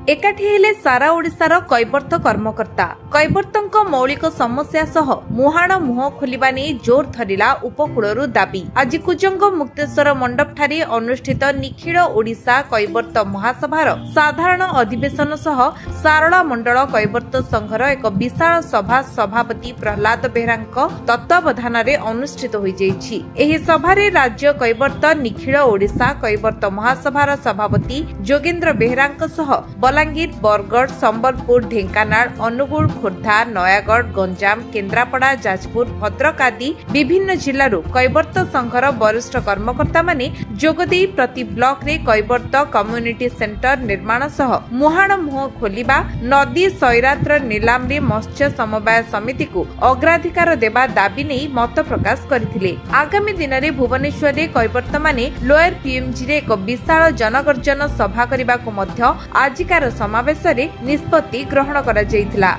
एकाठी हेले सारा ओडिशार कैवर्त कर्मकर्ता कैवर्तक मौलिक समस्या सह मुहाण मुह खोलिबा नै जोर धरिला उपकूलरू दाबी। आज कुजंग मुक्तेश्वर मंडप ठारे अनुष्ठित निखिल ओडिशा कैवर्त महासभार साधारण अधिवेशन सह सारला मंडल कैवर्त संघर एक विशाल सभा सभापति प्रहलाद बेहरांक तत्वावधान अनुष्ठित होई जाइछि। एही सभारे राज्य कैवर्त निखिल ओडिशा कैवर्त महासभार सभापति जोगेन्द्र बेहरांक सह बलांगीर बरगढ़ संबलपुर ढेंकानाल अनुगुल खोर्धा नयागढ़ गंजाम केन्द्रापड़ा जाजपुर भद्रक आदि विभिन्न जिल्लारू कैवर्त संघर वरिष्ठ कर्मकर्ता माने जोगदेई प्रति ब्लॉक रे कैवर्त कम्युनिटी सेंटर निर्माण सह मुहाण मुह खोलिबा नदी सैरात्र नीलाम रे मत्स्य समवाय समिति को अग्राधिकार देबा दाबी नै मत प्रकाश करथिले। आगामी दिन रे भुवनेश्वर रे कैवर्त माने लोयर पीएमजी रे एक विशाल जनगर्जन सभा करबा को मध्य आजिकार समावेश रे निष्पत्ति ग्रहण करा जायतिला।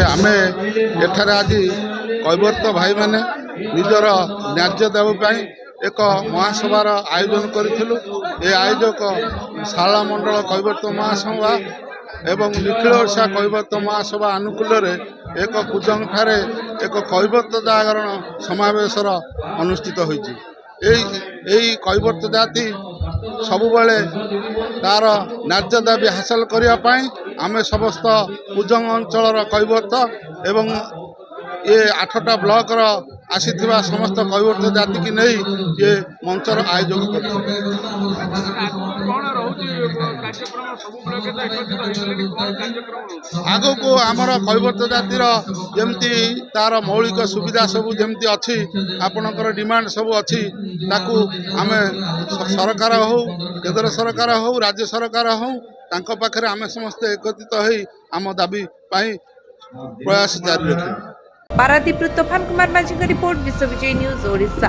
आमे एठारे आज कैवर्त भाई माने निजर न्याय देव पई एक महासभार आयोजन करिथिलु। ए आयोजक शाला मंडल कैवर्त महासभा एवं निखिल ओडिशा कैवर्त महासभा अनुकूल रे एक कुजंग ठारे एक कैवर्त जागरण समावेशर अनुष्ठित होइछि। एई कैवर्त जाति सबुबले तार न्याय दाबी हासिल करने आमे समस्त कुजंग अंचल कैवर्त एवं ये 8टा ब्लॉक आसी समस्त कैवर्त जाति की नहीं ये मंचर आयोजन कर आगो को आमर कैवर्त जातिर जमती तार मौलिक सुविधा सबू जमती अच्छी आपणकर डिमांड सबू अच्छी ताकू आमे सरकार हो केंद्र सरकार हो राज्य सरकार हो तांको पाखरे आमे समस्त एकत्रित होई आम दाबी पाई प्रयास जारी रखिबे। पारादीप तूफान कुमार माझी रिपोर्ट विश्वविजय न्यूज ओडिशा।